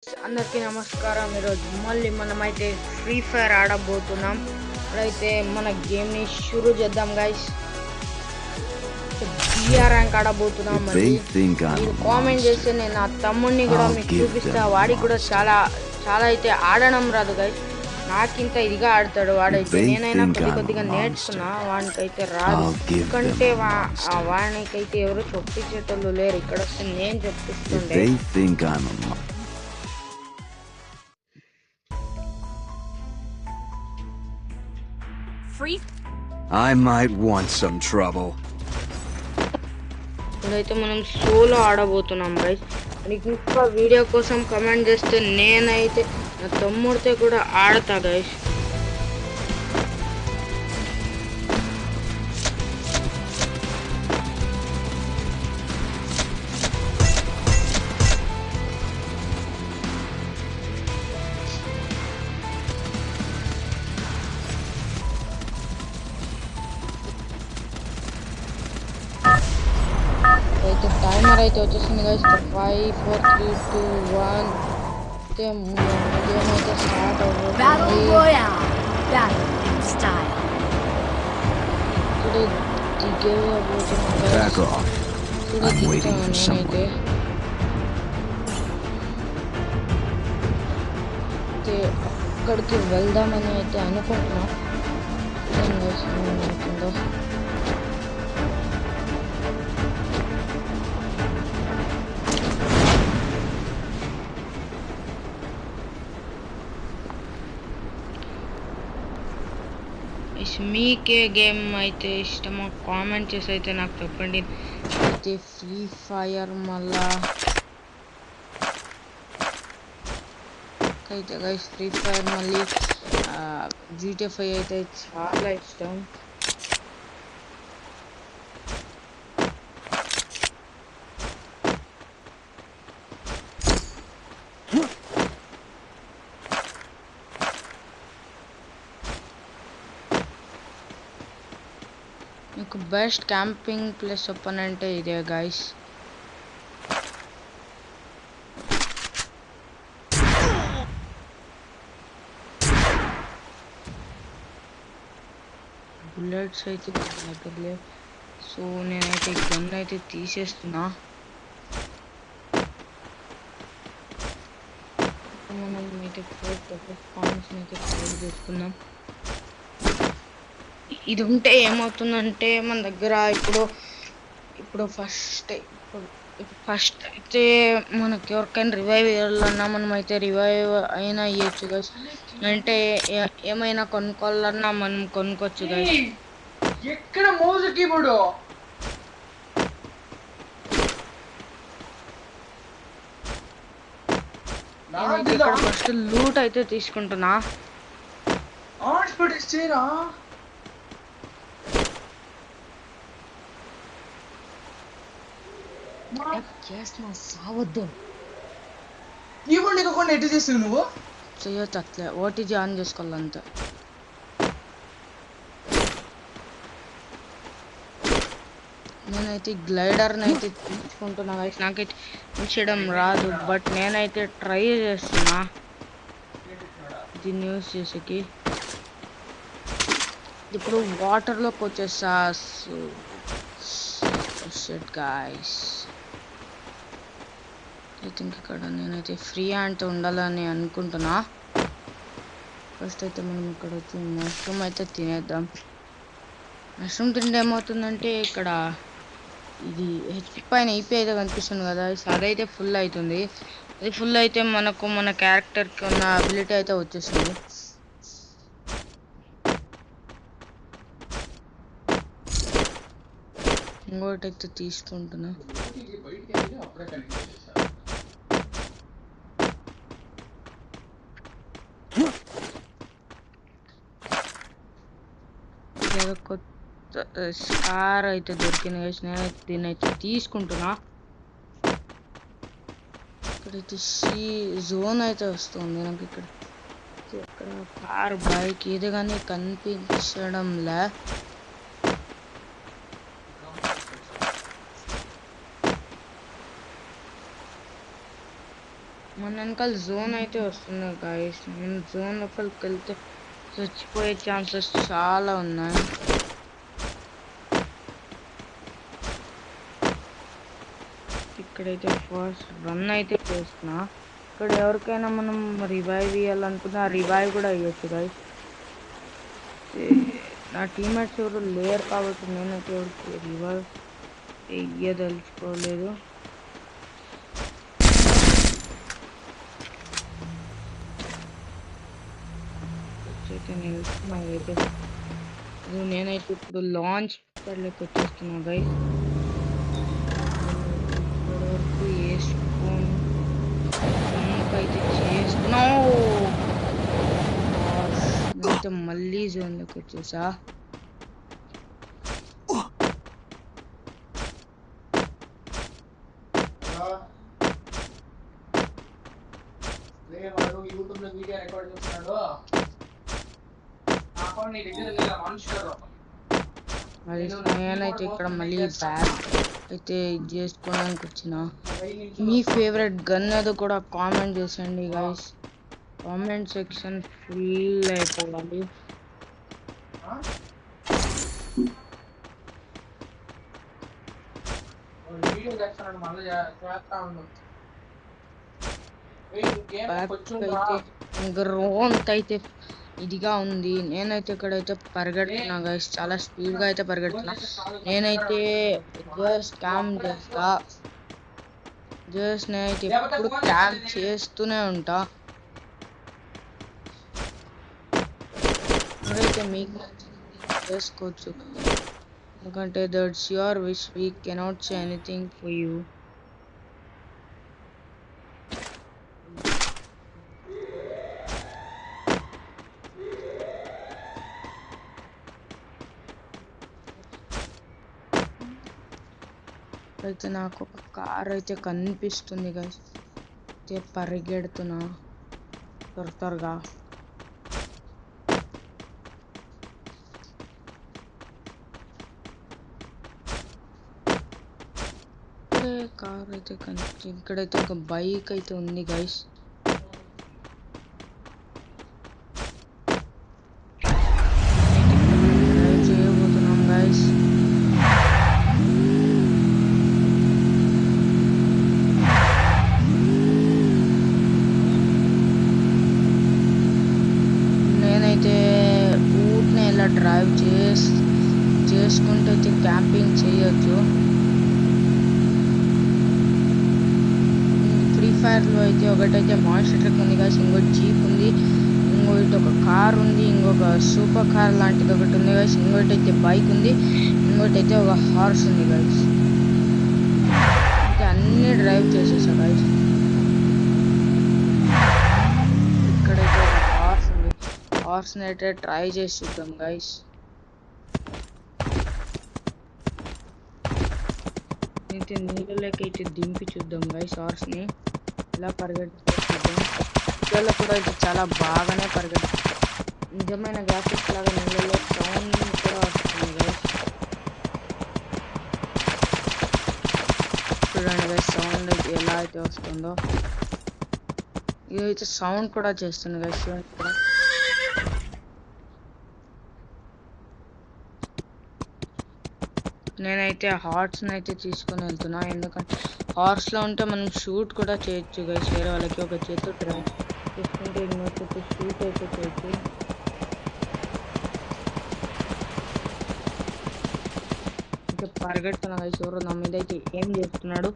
అందరికీ నమస్కారం. ఈరోజు మళ్ళీ మనమైతే ఫ్రీ ఫైర్ ఆడబోతున్నాం. ఇప్పుడైతే మన గేమ్ని షురూ చేద్దాం గైస్. BR rank ఆడబోతున్నాం. మీరు కామెంట్ చేస్తే నేను నా తమ్ముడిని కూడా మీకు చూపిస్తా. వాడికి కూడా చాలా అయితే ఆడడం రాదు గైస్. నాకింత ఇదిగా ఆడతాడు వాడైతే. నేనైనా కొద్దిగా నేర్చుకున్నా, వానికైతే రాదు. ఎందుకంటే వానికైతే ఎవరు చొప్పించేటోళ్ళు లేరు. ఇక్కడ వస్తే నేను చొప్పిస్తుండే. I might want some trouble. ఇప్పుడైతే మనం సోలో ఆడబోతున్నాం గైస్. నీకు ఇంకా వీడియో కోసం కమెంట్ చేస్తే నేనైతే నా తమ్ముడితో కూడా ఆడతా గైస్. అయితే టైమర్ అయితే వచ్చేసింది గైస్. 5 4 3 2 1 గేమ్ అయితే స్టార్ట్ అవుతుంది. ఇప్పుడు నేనైతే అక్కడికి వెళ్దామని అయితే అనుకుంటున్నా. ఏమవుతుందో మీకే గేమ్ అయితే ఇష్టమో కామెంట్ చేసి అయితే నాకు చెప్పండి. అయితే ఫ్రీ ఫైర్ మళ్ళా అయితే గైస్ ఫ్రీ ఫైర్ మళ్ళీ GTA 5 అయితే చాలా ఇష్టం. మీకు బెస్ట్ క్యాంపింగ్ ప్లేస్ చెప్పనంటే ఇదే గైస్. బుల్లెట్స్ అయితే దగ్గర లేవు. సో నేనైతే గన్ అయితే తీసేస్తున్నా. మనం అయితే 4 పాయింట్స్ అయితే ప్లేస్ చేసుకుందాం. ఇది ఉంటే ఏమవుతుందంటే మన దగ్గర ఇప్పుడు ఫస్ట్ అయితే మనకి ఎవరికైనా రివైవ్ చేయాలన్నా మనం అయితే రివైవ్ అయినా ఇవ్వచ్చు గైస్. అంటే ఏమైనా కొనుక్కోవాలన్నా మనం కొనుక్కోవచ్చు గైస్. ఎక్కడ మౌస్ కీబోర్డ్ ఇక్కడ ఫస్ట్ లూట్ అయితే తీసుకుంటున్నా. సావద్దు. కీబోర్డ్ లేకుండా ఎటు చేస్తావు నువ్వు? చేయొచ్చు అట్లే. ఓటీజీ ఆన్ చేసుకోవాలంతే. నేనైతే గ్లైడర్ని అయితే తీసుకుంటున్నా గైస్. నాకైతే ఉంచడం రాదు, బట్ నేనైతే ట్రై చేస్తున్నా దీన్ని యూజ్ చేసేకి. ఇప్పుడు వాటర్లోకి వచ్చేసా. షిట్ గైస్, ఐ థింక్ ఇక్కడ నేనైతే ఫ్రీ హ్యాండ్తో ఉండాలని అనుకుంటున్నా. ఫస్ట్ అయితే మనం ఇక్కడ వచ్చి మష్రూమ్ అయితే తినేద్దాం. మష్రూమ్ తింటే ఏమవుతుందంటే ఇక్కడ ఇది హెచ్పి పైన ఈపీ అయితే కనిపిస్తుంది కదా, అదైతే ఫుల్ అవుతుంది. అది ఫుల్ అయితే మనకు మన క్యారెక్టర్కి ఉన్న అబిలిటీ అయితే వచ్చేస్తుంది. ఇంకోటి అయితే తీసుకుంటున్నా. కొత్త స్టార్ అయితే దొరికింది గైస్. నేనైతే దీన్ని అయితే తీసుకుంటున్నా. ఇక్కడైతే జోన్ అయితే వస్తుంది నాకు. ఇక్కడ కార్ బైక్ ఇది కానీ కనిపించడంలే. మన వెనకాల జోన్ అయితే వస్తుంది గాయస్. నేను జోన్ లోపలికి వెళ్తే చచ్చిపోయే ఛాన్సెస్ చాలా ఉన్నాయి. ఇక్కడైతే ఫస్ట్ రన్ అయితే చేస్తున్నా. ఇక్కడ ఎవరికైనా మనం రివైవ్ ఇవ్వాలనుకున్నా రివైవ్ కూడా ఇవ్వచ్చు గైస్. నా టీమ్మేట్స్ ఎవరు లేరు కాబట్టి నేనైతే ఎవరికి రివైవ్ ఇయ్యదలుచుకోలేదు. నేనైతే ఇప్పుడు లాంచ్ ప్యాడ్లోకి వచ్చేస్తున్నా గైస్. ఇప్పటివరకు వేసుకొని అయితే చేస్తున్నా. నేనైతే మళ్ళీ జోన్లోకి వచ్చేసా. యూట్యూబ్ లో వీడియో రికార్డ్ చేస్తున్నాడు. నేనైతే ఇక్కడ మళ్ళీ బ్యాక్ అయితే ఇది చేసుకోవడానికి వచ్చిన. మీ ఫేవరెట్ గన్ ఏదో కూడా కామెంట్ చేసండి గైస్. కామెంట్ సెక్షన్ ఫుల్ అయిపోవాలి. గ్రోంత్ అయితే ఇదిగా ఉంది. నేనైతే ఇక్కడైతే పరిగెడుతున్నా గైస్. చాలా స్పీడ్ గా అయితే పరిగెడుతున్నా. నేనైతే జస్ట్ క్యాంప్ చేస్తా. నేనైతే ఎప్పుడు క్యాంప్ చేస్తూనే ఉంటా. మీరైతే మీకు చేసుకోవచ్చు, ఎందుకంటే that's your wish. We cannot say anything for you. అయితే నాకు ఒక కార్ అయితే కనిపిస్తుంది గైస్. అయితే పరిగెడుతున్నా త్వరగా. కార్ అయితే కనిపించింది. ఇక్కడైతే ఒక బైక్ అయితే ఉంది గైస్. డ్రైవ్ చేయబోతున్నాం గైస్. నేనైతే ఊరినే ఇలా డ్రైవ్ చేసుకుంటూ అయితే క్యాంపింగ్ చేయొచ్చు. ఫ్రీ ఫైర్లో అయితే ఒకటైతే మాన్స్టర్ ట్రక్ ఉంది గైస్, ఇంకోటి జీప్ ఉంది, ఇంకోటి ఒక కార్ ఉంది, ఇంకొక సూపర్ కార్ లాంటిది ఒకటి ఉంది గైస్, ఇంకోటి అయితే బైక్ ఉంది, ఇంకోటి అయితే ఒక హార్స్ ఉంది గైస్. అయితే అన్నీ డ్రైవ్ చేసేసా గైస్. ఇక్కడైతే ఒక హార్స్ ఉంది. హార్స్ని అయితే ట్రై చేసి చూద్దాం గైస్. అయితే నీళ్ళలోకి అయితే దింపి చూద్దాం గైస్ హార్స్ని. ఇలా పరిగెడుతూ చూద్దాం. నీళ్ళలో కూడా అయితే చాలా బాగానే పరిగెడుతుంది. నిజమైన గ్రాఫిక్స్ లాగా నీళ్ళలో సౌండ్ కూడా వస్తుంది గైస్. చూడండి గైస్ సౌండ్ అయితే ఎలా అయితే వస్తుందో. ఇదైతే సౌండ్ కూడా చేస్తుంది గైస్. చూడండి ఇక్కడ. నేనైతే హార్స్ని అయితే తీసుకొని వెళ్తున్నా, ఎందుకంటే హార్స్లో ఉంటే మనం షూట్ కూడా చేయొచ్చు గైస్. వేరే వాళ్ళకి ఒక చేతితో ట్రై చేసుకుంటే ఇంకో చేతి షూట్ అయితే చేయొచ్చు. ఇంకా పరిగెడుతున్నా గైస్. ఎవరో నా మీద అయితే ఏం చేస్తున్నాడు.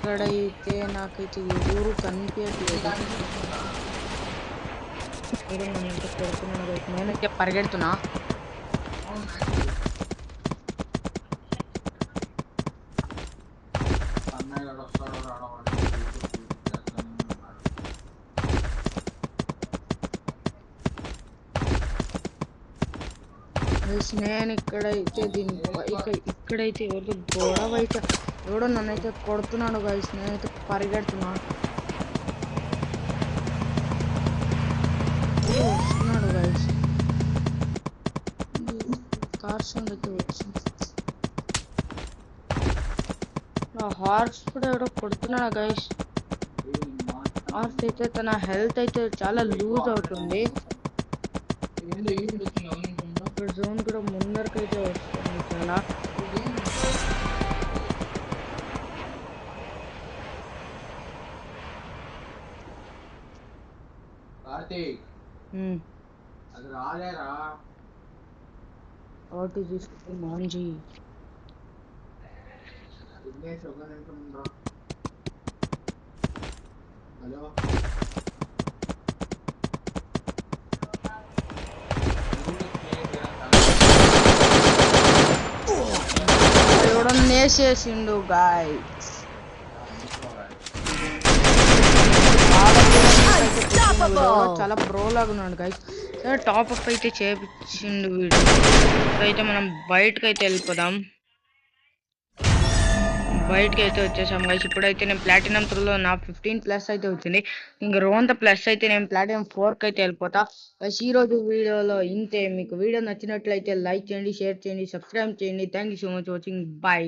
ఇక్కడైతే నాకైతే ఎవరు కనిపించట్లేదు. నేనైతే కొడుతున్నాను. నేనైతే పరిగెడుతున్నా. నేను ఇక్కడైతే ఇక్కడైతే ఎవరితో గొడవ అయితే ఎవడో నన్నైతే కొడుతున్నాడు గైస్. నేనైతే పరిగెడుతున్నా. హార్స్ అయితే వచ్చింది. నా హార్స్ కూడా ఎవడో కొడుతున్నాడా గైస్? హార్స్ అయితే తన హెల్త్ అయితే చాలా లూజ్ అవుతుంది. ఇక్కడ జోన్ కూడా ముందరకైతే వస్తుంది చాలా. కార్తీక్ అది రాలేరా? వాట్ ఈస్ దిస్ మాంజీ? విఘ్నేష్ ఒక నిమిషం రా. హలో ఎవడో నేసేసిండు గాయ్స్. చాలా ప్రో లాగా ఉన్నాడు గైస్. సరే టాప్ అప్ అయితే చేపించిండు వీడు. అయితే మనం బయటకు అయితే వెళ్ళిపోదాం. బయటకి అయితే వచ్చేసాం గైస్. ఇప్పుడైతే నేను ప్లాటినం 3లో నా 15+ అయితే వచ్చింది. ఇంకా రోంత ప్లస్ అయితే నేను ప్లాటినం 4కి అయితే వెళ్ళిపోతా గైస్. ఈ రోజు వీడియోలో ఇంతే. మీకు వీడియో నచ్చినట్లయితే లైక్ చేయండి, షేర్ చేయండి, సబ్స్క్రైబ్ చేయండి. Thank you so much watching. Bye.